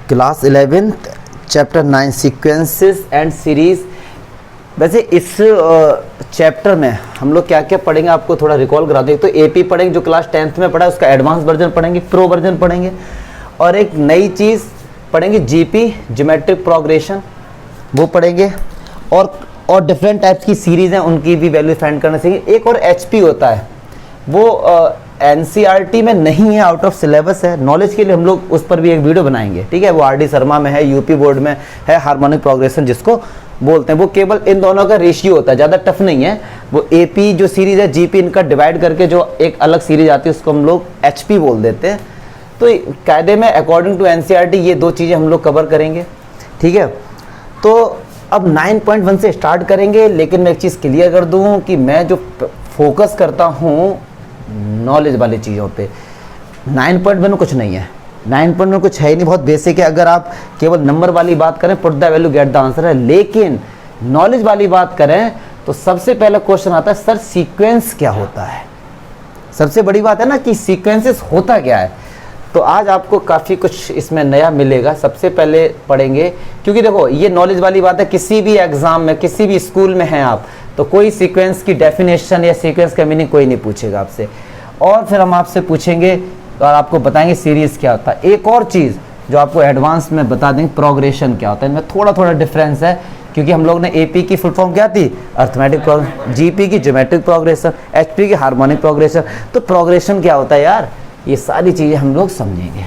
Class 11th chapter 9 sequences and series. वैसे इस chapter में हम लोग क्या क्या पढ़ेंगे आपको थोड़ा रिकॉल करा दें। तो एपी पढ़ेंगे जो क्लास 10th में पढ़ा है, उसका एडवांस वर्जन पढ़ेंगे, प्रो वर्जन पढ़ेंगे, और एक नई चीज़ पढ़ेंगे जीपी ज्योमेट्रिक प्रोग्रेशन, वो पढ़ेंगे। और डिफरेंट टाइप्स की सीरीज़ हैं, उनकी भी वैल्यू फाइंड करना सीखेंगे। एक और एचपी होता है, वो एनसीईआरटी में नहीं है, आउट ऑफ सिलेबस है। नॉलेज के लिए हम लोग उस पर भी एक वीडियो बनाएंगे, ठीक है। वो आरडी शर्मा में है, यूपी बोर्ड में है, हार्मोनिक प्रोग्रेशन जिसको बोलते हैं। वो केवल इन दोनों का रेशियो होता है, ज़्यादा टफ नहीं है। वो एपी जो सीरीज़ है, जीपी, इनका डिवाइड करके जो एक अलग सीरीज आती है उसको हम लोग एचपी बोल देते हैं। तो कायदे में अकॉर्डिंग टू एनसीईआरटी ये दो चीज़ें हम लोग कवर करेंगे, ठीक है। तो अब 9.1 से स्टार्ट करेंगे, लेकिन मैं एक चीज़ क्लियर कर दूँ कि मैं जो फोकस करता हूँ नॉलेज वाली चीज़ों पे, 9.1 में कुछ नहीं है। 9.1 में कुछ है ही नहीं, बहुत बेसिक है। अगर आप केवल नंबर वाली बात करें, put the value get the answer है। लेकिन नॉलेज वाली बात करें तो सबसे पहला क्वेश्चन आता है, सर सीक्वेंस क्या होता है। सबसे बड़ी बात है ना कि सीक्वेंसेस होता क्या है। तो आज आपको काफ़ी कुछ इसमें नया मिलेगा। सबसे पहले पढ़ेंगे, क्योंकि देखो ये नॉलेज वाली बात है, किसी भी एग्जाम में, किसी भी स्कूल में हैं आप, तो कोई सीक्वेंस की डेफिनेशन या सीक्वेंस का मीनिंग कोई नहीं पूछेगा आपसे। और फिर हम आपसे पूछेंगे और आपको बताएंगे सीरीज़ क्या होता है। एक और चीज़ जो आपको एडवांस में बता देंगे, प्रोग्रेशन क्या होता है। इनमें थोड़ा थोड़ा डिफरेंस है, क्योंकि हम लोग ने एपी की फुल फॉर्म क्या थी, अर्थमेटिक, जीपी की ज्योमेट्रिक प्रोग्रेशन, एचपी की हार्मोनिक प्रोग्रेशन। तो प्रोग्रेशन क्या होता है यार, ये सारी चीज़ें हम लोग समझेंगे।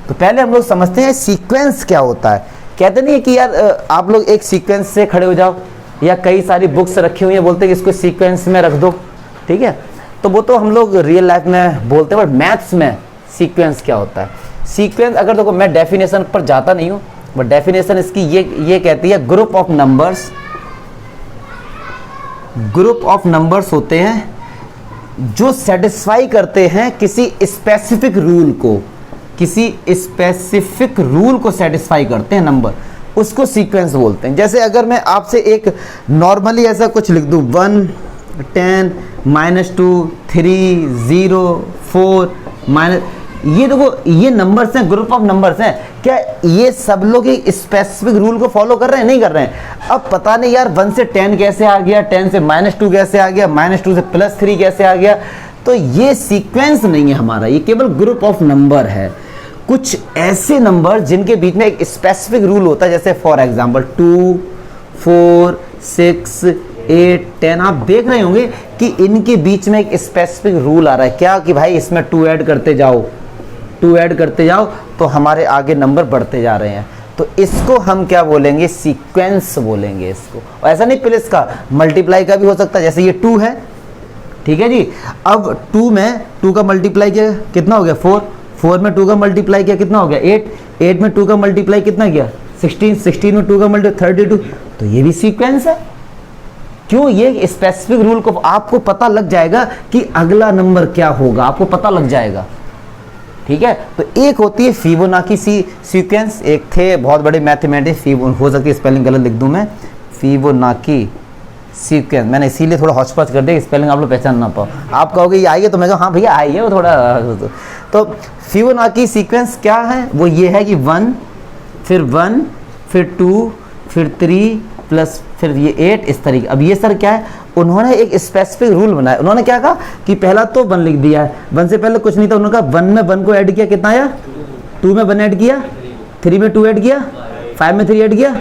तो पहले हम लोग समझते हैं सीक्वेंस क्या होता है। कहते नहीं है कि यार आप लोग एक सीक्वेंस से खड़े हो जाओ, या कई सारी बुक्स रखी हुई हैं, बोलते हैं कि इसको सीक्वेंस में रख दो, ठीक है। तो वो तो हम लोग रियल लाइफ में बोलते हैं, बट मैथ्स में सीक्वेंस क्या होता है। सीक्वेंस, अगर देखो मैं डेफिनेशन पर जाता नहीं हूँ, बट डेफिनेशन इसकी ये कहती है, ग्रुप ऑफ नंबर्स होते हैं जो सेटिस्फाई करते हैं किसी स्पेसिफिक रूल को सेटिस्फाई करते हैं नंबर, उसको सीक्वेंस बोलते हैं। जैसे अगर मैं आपसे एक नॉर्मली ऐसा कुछ लिख दूं, 1, 10, -2, 3, 0, 4, ये देखो ये नंबर्स हैं, ग्रुप ऑफ नंबर्स हैं। क्या ये सब लोग एक स्पेसिफिक रूल को फॉलो कर रहे हैं? नहीं कर रहे हैं। अब पता नहीं यार 1 से 10 कैसे आ गया, 10 से -2 कैसे आ गया, -2 से +3 कैसे आ गया। तो ये सीक्वेंस नहीं है हमारा, ये केवल ग्रुप ऑफ नंबर है। कुछ ऐसे नंबर जिनके बीच में एक स्पेसिफिक रूल होता है, जैसे फॉर एग्जांपल 2, 4, 6, 8, 10। आप देख रहे होंगे कि इनके बीच में एक स्पेसिफिक रूल आ रहा है, क्या कि भाई इसमें 2 ऐड करते जाओ तो हमारे आगे नंबर बढ़ते जा रहे हैं। तो इसको हम क्या बोलेंगे, सीक्वेंस बोलेंगे इसको। और ऐसा नहीं प्लस का, मल्टीप्लाई का भी हो सकता है। जैसे ये 2 है, ठीक है जी। अब 2 में 2 का मल्टीप्लाई किया कितना हो गया, 4, 4 में 2 का मल्टीप्लाई किया कितना हो गया, 8, 8 में 2 का मल्टीप्लाई कितना किया, 16, 16 में 2 का मल्टीप्लाई 32। तो ये भी सीक्वेंस है। क्यों? ये स्पेसिफिक रूल को आपको पता लग जाएगा कि अगला नंबर क्या होगा, आपको पता लग जाएगा, ठीक है। तो एक होती है फिबोनाची सीक्वेंस, एक थे बहुत बड़े मैथमेटिक्स, हो सकती है स्पेलिंग गलत लिख दूं मैं, फिबोनाची सीक्वेंस। मैंने इसीलिए थोड़ा हौच-पौच कर दिया, स्पेलिंग आप लोग पहचान ना पाओ। आप कहोगे ये आई है, तो मैं कहूँ हाँ भैया आई है, वो थोड़ा। तो फिबोनाची सीक्वेंस क्या है, वो ये है कि 1, फिर 2, फिर 3 प्लस फिर ये 8, इस तरीके। अब ये सर क्या है, उन्होंने एक स्पेसिफिक रूल बनाया। उन्होंने क्या कहा कि पहला तो 1 लिख दिया है, 1 से पहले कुछ नहीं था। उन्होंने कहा 1 में 1 को ऐड किया, कितना आया, 2 में 1 ऐड किया, 3 में 2 ऐड किया, 5 में 3 ऐड किया।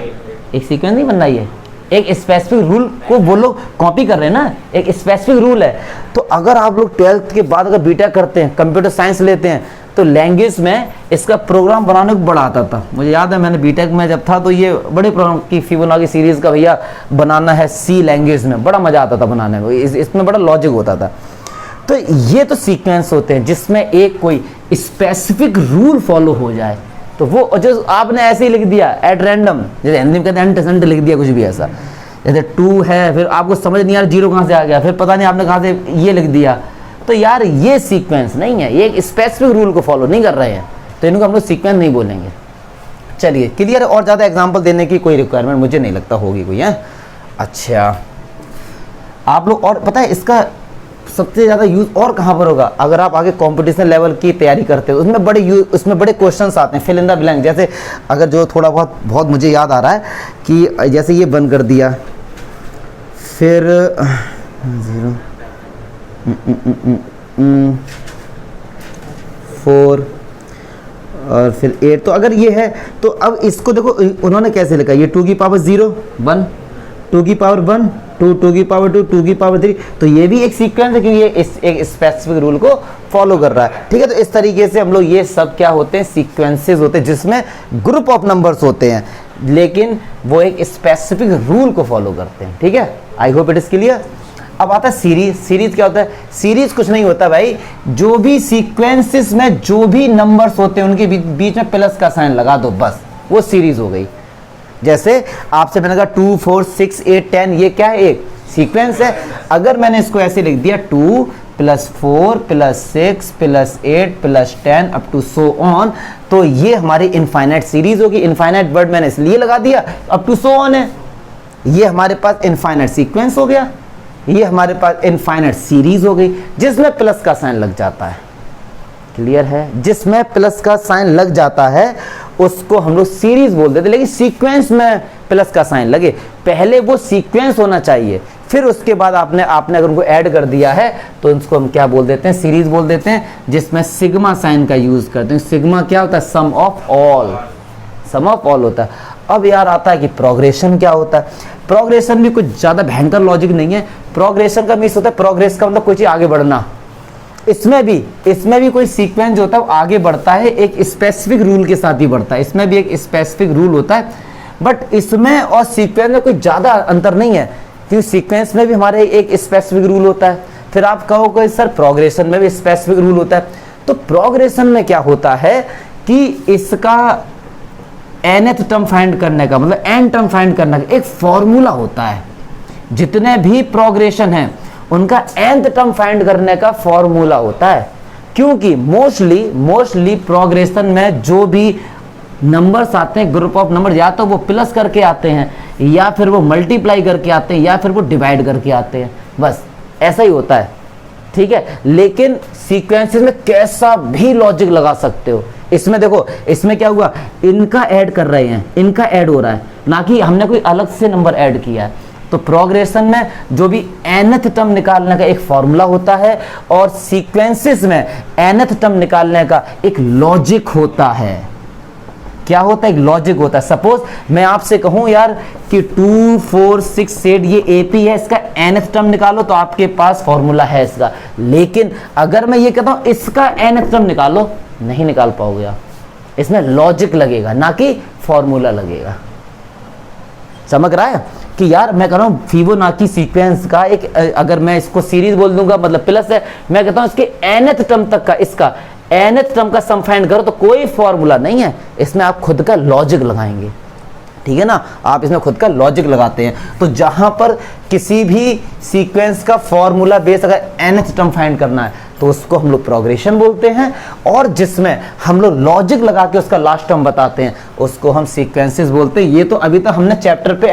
एक सीक्वेंस नहीं बन रहा है, एक स्पेसिफिक रूल को वो लोग कॉपी कर रहे हैं ना, एक स्पेसिफिक रूल है। तो अगर आप लोग 12th के बाद अगर बीटेक करते हैं, कंप्यूटर साइंस लेते हैं, तो लैंग्वेज में इसका प्रोग्राम बनाने को बड़ा आता था। मुझे याद है मैंने बीटेक में जब था, तो ये बड़े प्रोग्राम की फिबोनाची सीरीज का भैया बनाना है सी लैंग्वेज में, बड़ा मजा आता था बनाने में, इसमें बड़ा लॉजिक होता था। तो ये तो सीक्वेंस होते हैं जिसमें एक कोई स्पेसिफिक रूल फॉलो हो जाए। तो वो जो आपने ऐसे ही लिख दिया एट रैंडम, जैसे हिंदी में कहते हैं एंट लिख दिया कुछ भी ऐसा, जैसे 2 है, फिर आपको समझ नहीं आ रहा 0 कहाँ से आ गया, फिर पता नहीं आपने कहाँ से ये लिख दिया, तो यार ये सीक्वेंस नहीं है, ये एक स्पेसिफिक रूल को फॉलो नहीं कर रहे हैं। तो इनको हम लोग सीक्वेंस नहीं बोलेंगे। चलिए क्लियर है, और ज़्यादा एग्जांपल देने की कोई रिक्वायरमेंट मुझे नहीं लगता होगी कोई है। अच्छा आप लोग, और पता है इसका सबसे ज़्यादा यूज़ और कहाँ पर होगा, अगर आप आगे कंपटीशन लेवल की तैयारी करते हो, उसमें बड़े क्वेश्चंस आते हैं, फिल इन द ब्लैंक। जैसे अगर जो थोड़ा बहुत मुझे याद आ रहा है कि जैसे ये बंद कर दिया, फिर 0 4 और फिर 8, तो अगर ये है तो अब इसको देखो उन्होंने कैसे लिखा, ये 2 की पावर 0 1, 2 की पावर 1 2, 2 की पावर 2, 2 की पावर 3, तो ये भी एक सीक्वेंस है क्योंकि ये एक स्पेसिफिक रूल को फॉलो कर रहा है। ठीक है, तो इस तरीके से हम लोग ये सब क्या होते हैं, सीक्वेंसेस होते हैं जिसमें ग्रुप ऑफ नंबर्स होते हैं, लेकिन वो एक स्पेसिफिक रूल को फॉलो करते हैं। ठीक है, I hope it is clear. अब आता है सीरीज। सीरीज क्या होता है, सीरीज कुछ नहीं होता भाई, जो भी सीक्वेंसेस में जो भी नंबर्स होते हैं उनके बीच में प्लस का साइन लगा दो, बस वो सीरीज हो गई। जैसे आपसे मैंने कहा 2 4 6 8 10, ये क्या है, एक सीक्वेंस है। अगर मैंने इसको ऐसे लिख दिया 2 + 4 + 6 + 8 + 10 अप टू सो ऑन, तो ये हमारी इनफाइनाइट सीरीज होगी। इनफाइनाइट वर्ड मैंने इसलिए लगा दिया, अप टू सो ऑन है, ये हमारे पास इनफाइनाइट सीक्वेंस हो गया, ये हमारे पास इनफाइनाइट सीरीज हो गई जिसमें प्लस का साइन लग जाता है। क्लियर है, जिसमें प्लस का साइन लग जाता है उसको हम लोग सीरीज बोल देते, लेकिन सीक्वेंस में प्लस का साइन लगे, पहले वो सीक्वेंस होना चाहिए, फिर उसके बाद आपने अगर उनको ऐड कर दिया है तो उसको हम क्या बोल देते हैं, सीरीज बोल देते हैं, जिसमें सिग्मा साइन का यूज करते हैं। सिग्मा क्या होता है, सम ऑफ ऑल होता है। अब यार आता है कि प्रोग्रेशन क्या होता है। प्रोग्रेशन भी कुछ ज्यादा भयंकर लॉजिक नहीं है। प्रोग्रेशन का मीन्स होता है, प्रोग्रेस का मतलब कोई चीज आगे बढ़ना। इसमें भी कोई सीक्वेंस होता है, आगे बढ़ता है, एक स्पेसिफिक रूल के साथ ही बढ़ता है। इसमें भी एक स्पेसिफिक रूल होता है, बट इसमें और सीक्वेंस में कोई ज्यादा अंतर नहीं है, क्योंकि सीक्वेंस में भी हमारे एक स्पेसिफिक रूल होता है। फिर आप कहोगे सर प्रोग्रेशन में भी स्पेसिफिक रूल होता है, तो प्रोग्रेशन में क्या होता है कि इसका nth टर्म फाइंड करने का मतलब n टर्म फाइंड करने का एक फॉर्मूला होता है। जितने भी प्रोग्रेशन है उनका nth टर्म फाइंड करने का फॉर्मूला होता है, क्योंकि मोस्टली प्रोग्रेशन में जो भी नंबर्स आते हैं, ग्रुप ऑफ नंबर, या तो वो प्लस करके आते हैं, या फिर वो मल्टीप्लाई करके आते हैं, या फिर वो डिवाइड करके आते हैं, बस ऐसा ही होता है। ठीक है, लेकिन सीक्वेंसेस में कैसा भी लॉजिक लगा सकते हो। इसमें देखो, इसमें क्या हुआ, इनका ऐड कर रहे हैं, इनका ऐड हो रहा है, ना कि हमने कोई अलग से नंबर ऐड किया है। तो प्रोग्रेशन में जो भी nth टर्म निकालने का एक फॉर्मूला होता है, और सीक्वेंसेस में nth टर्म निकालने का एक लॉजिक होता है। क्या होता है, एक लॉजिक होता है। सपोज मैं आपसे कहूं यार कि 2 4 6 8 ये एपी है, इसका nth टर्म निकालो, तो आपके पास फॉर्मूला है इसका। लेकिन अगर मैं ये कहता हूं इसका nth टर्म निकालो, नहीं निकाल पाओगे आप, इसमें लॉजिक लगेगा ना कि फॉर्मूला लगेगा। समझ रहा है कि यार मैं कह रहा हूं फिबोनाची सीक्वेंस का एक, अगर मैं इसको सीरीज बोल दूंगा मतलब प्लस है, मैं कहता हूं इसके nth टर्म तक का, इसका nth टर्म का सम फाइंड करो, तो कोई फॉर्मूला नहीं है, इसमें आप खुद का लॉजिक लगाएंगे। ठीक है ना, आप इसमें खुद का लॉजिक लगाते हैं। तो जहां पर किसी भी सीक्वेंस का फॉर्मूला बेस अगर nth टर्म फाइंड करना है तो उसको हम लोग प्रोग्रेशन बोलते हैं, और जिसमें हम लोग लॉजिक लगा के उसका लास्ट टर्म बताते हैं उसको हम सीक्वेंसेस बोलते हैं। ये तो अभी तक हमने चैप्टर पे